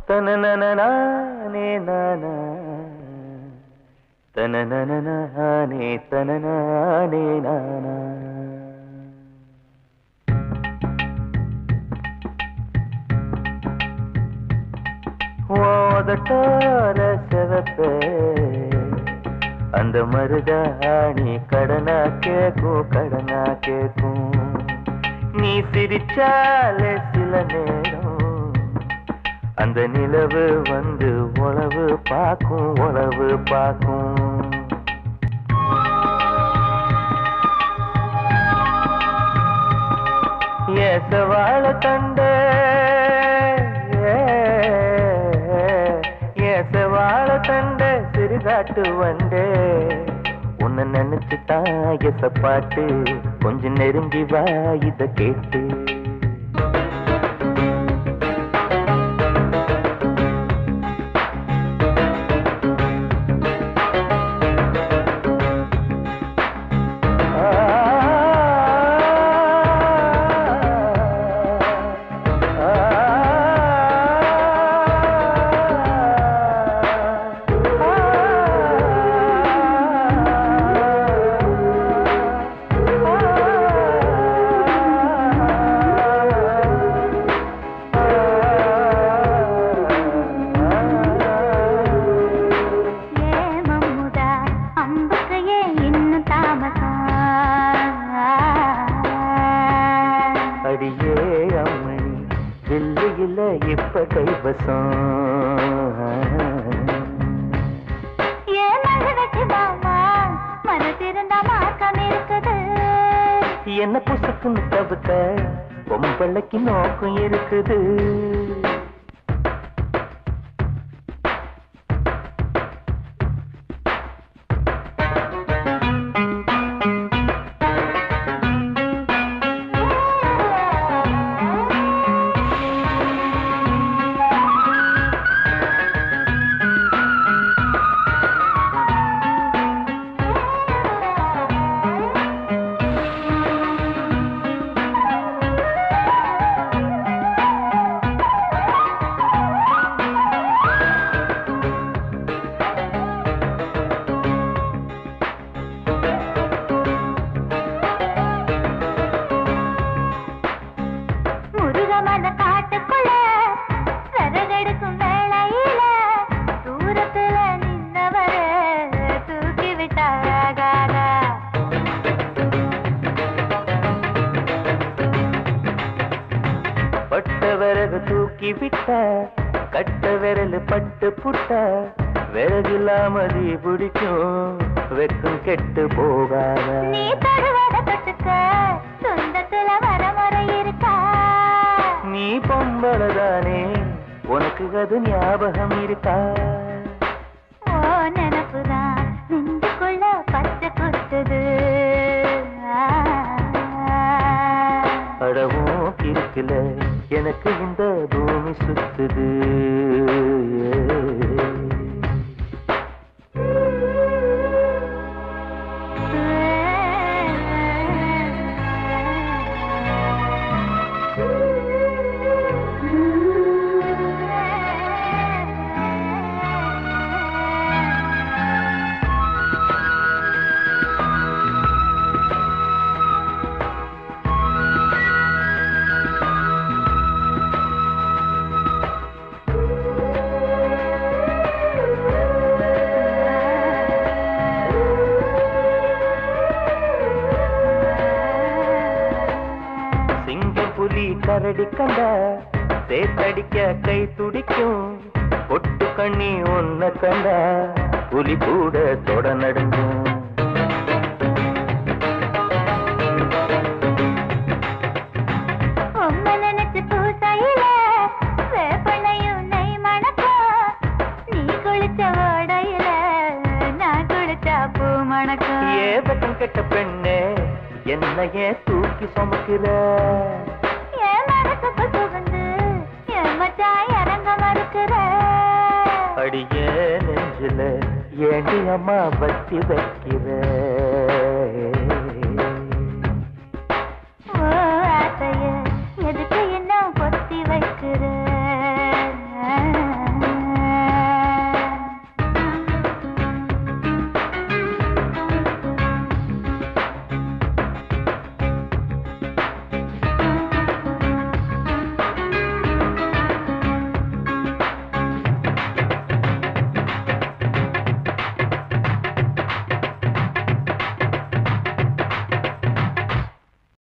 தனனனனே நானா தனனனனே தனனனே நானா ஓதட்டார செவப்பே அந்த மருதாணி கடனா கேக்கும் நீ சிரிச்சாலே சில நேரம் அந்த நிலவு வந்து உளவு பார்க்கும் ஏசவாழ தண்டே ஏசவாழ தண்டே சிறுகாட்டு வண்டே உன்னை நினைச்சுதான் எசப்பாட்டு கொஞ்சம் நெருங்கி வா இத கேட்டு இப்ப கைவசம் என்ன புசுக்குன்னு தவிர்த்த பொம்பளைக்கு நோக்கம் இருக்குது தூக்கி விட்ட கட்ட விரல் பட்டு புட்ட விறகில்லாமதி பிடிக்கும் வெக்கம் கெட்டு போகாத நீ தருவத தொட்டுக்க சொந்தத்துல வரமுறை இருக்கா நீ பொம்பளதானே உனக்கு அது ஞாபகம் இருக்கா ஓ நினப்புதான் நெஞ்சுக்குள்ள பச்சை கொத்துது அடவும் இருக்குல எனக்கு இந்த பூமி சுத்துது கரடி கண்ட சேத்தடிக்க கை துடிக்கும் பொட்டு கண்ணி ஒன்ன கண்ட புலி கூட தொட நடுங்கும் நினைச்சு பூசையில வேப்பனையும் நெய் மணக்கும் நீ குளிச்ச ஓடையில நான் குளிச்சா பூ மணக்கும் ஏ பக்கம் கெட்ட பெண்ணே என்னையே தூக்கி சுமக்கிற அடியே நெஞ்சில ஏண்டி அம்மா வட்டி வைக்கிற